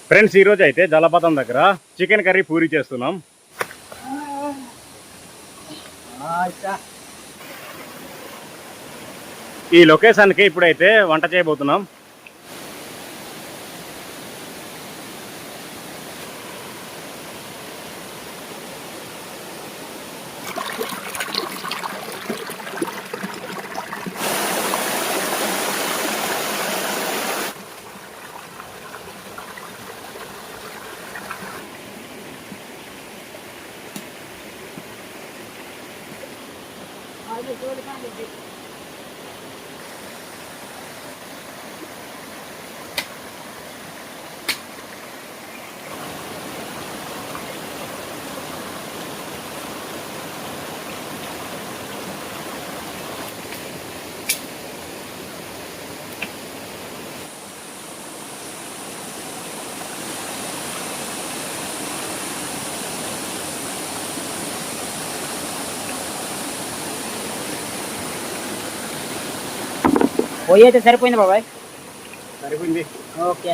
Friends ఈరోజు అయితే జలపాతం దగ్గర చికెన్ కర్రీ పూరి చేస్తున్నాం. ఈ లొకేషన్కి ఇప్పుడైతే వంట చేయబోతున్నాం. పొయ్యి అయితే సరిపోయింది బాబాయ్. సరిపోయింది. ఓకే.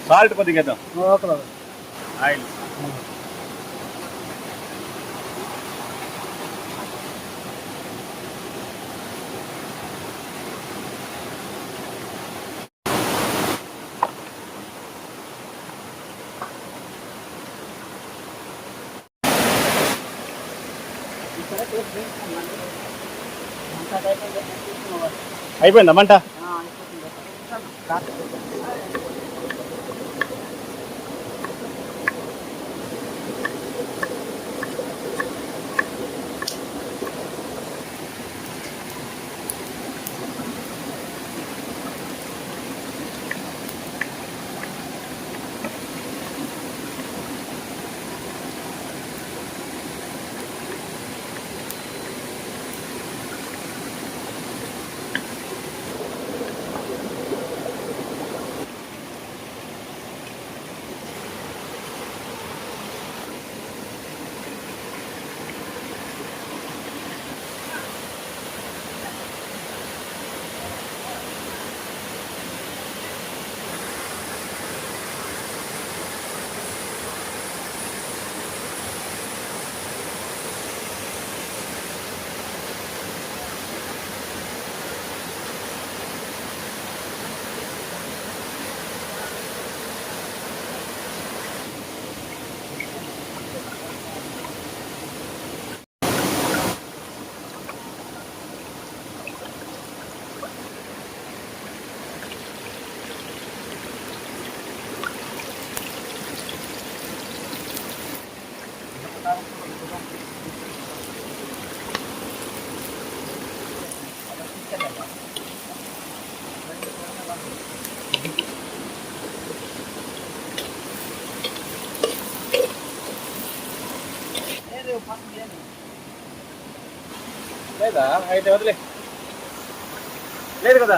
సాల్ట్ కొద్దిగా వేద్దాం. ఓకే బాబాయ్. ఆయిల్ అయిపోయిందా మంట? లేదా? అయితే వదిలే. లేదు కదా?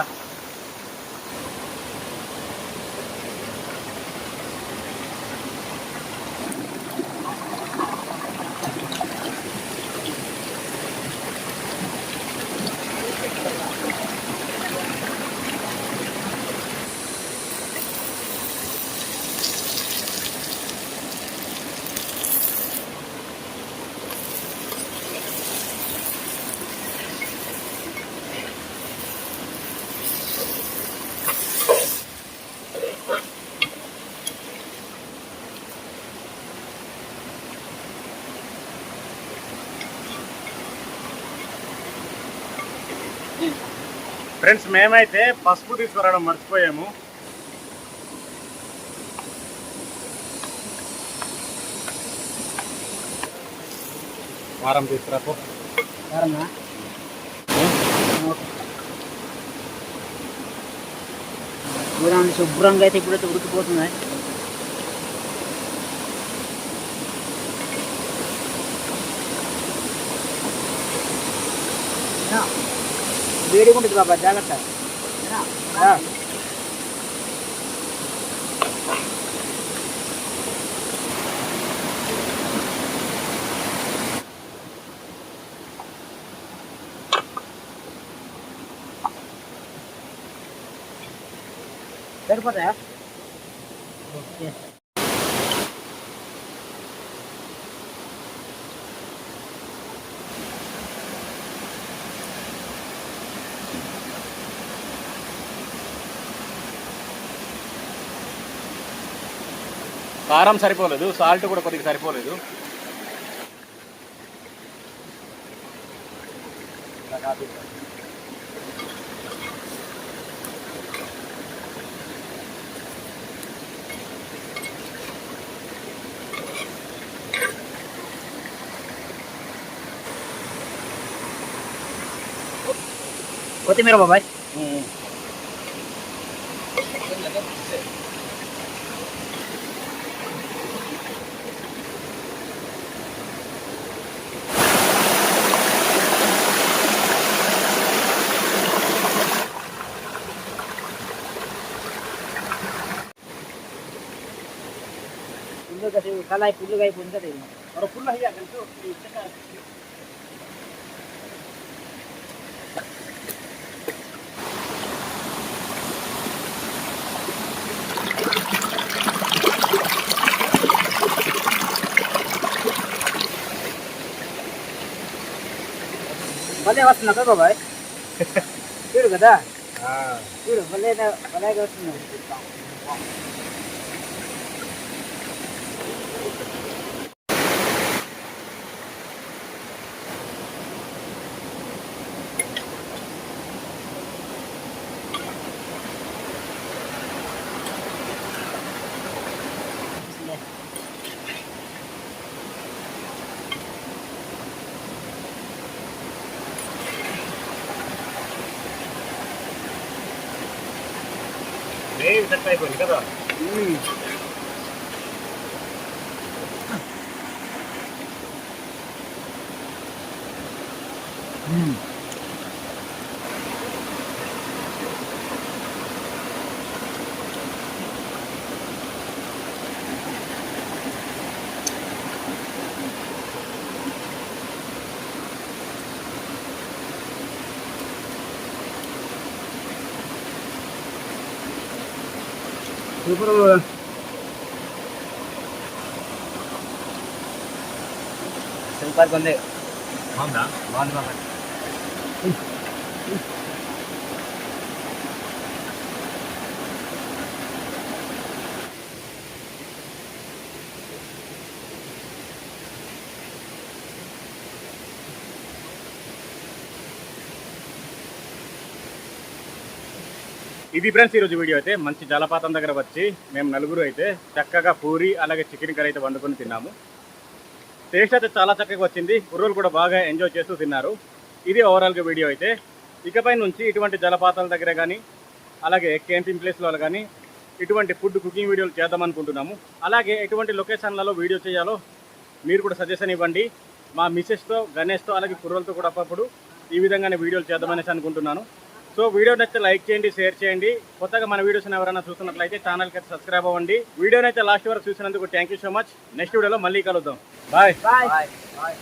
ఫ్రెండ్స్ మేమైతే పసుపు తీసుకురావడం మర్చిపోయాము. వారం తీసుకురాపో. శుభ్రంగా అయితే ఇప్పుడైతే ఉడికిపోతుంది. వేడిగా ఉంటుంది బాబాయ్, జాగ్రత్త. ఆ. సరిపోతాయా? ఓకే. కారం సరిపోలేదు, సాల్ట్ కూడా కొద్దిగా సరిపోలేదు. కొత్తిమీర బాబాయ్. पुल्लू कैसे कल आई पुल्लू गई पुन का दे और फुल है यार तो భలే వస్తున్నా కదా బాబాయ్. చూడు కదా, చూడు భలేగా వస్తుంది. నేను సెట్ అయిపోయింది కదా. సూపర్. సూపర్ ఉంది. బాగుందా? బాగుంది బాబాయ్. ఇది ఫ్రెండ్స్ ఈరోజు వీడియో అయితే. మంచి జలపాతం దగ్గర వచ్చి మేము నలుగురు అయితే చక్కగా పూరి అలాగే చికెన్ కర్రీ అయితే వండుకొని తిన్నాము. టేస్ట్ అయితే చాలా చక్కగా వచ్చింది. కుర్రోళ్ళు కూడా బాగా ఎంజాయ్ చేస్తూ తిన్నారు. ఇది ఓవరాల్గా వీడియో అయితే. ఇకపై నుంచి ఇటువంటి జలపాతాల దగ్గర కానీ అలాగే క్యాంపింగ్ ప్లేస్లో కానీ ఇటువంటి ఫుడ్ కుకింగ్ వీడియోలు చేద్దామనుకుంటున్నాము. అలాగే ఎటువంటి లొకేషన్లలో వీడియో చేయాలో మీరు కూడా సజెషన్ ఇవ్వండి. మా మిసెస్తో, గణేష్తో అలాగే కుర్రోళ్ళతో కూడా అప్పుడప్పుడు ఈ విధంగానే వీడియోలు చేద్దామనేసి అనుకుంటున్నాను. సో వీడియో నచ్చితే లైక్ చేయండి, షేర్ చేయండి. కొత్తగా మన వీడియోస్ ఎవరైనా చూస్తున్నట్లయితే ఛానల్కి అయితే సబ్స్క్రైబ్ అవ్వండి. వీడియోనైతే లాస్ట్ వరకు చూసినందుకు thank you so much. Next వీడియోలో మళ్ళీ కలుద్దాం. Bye bye.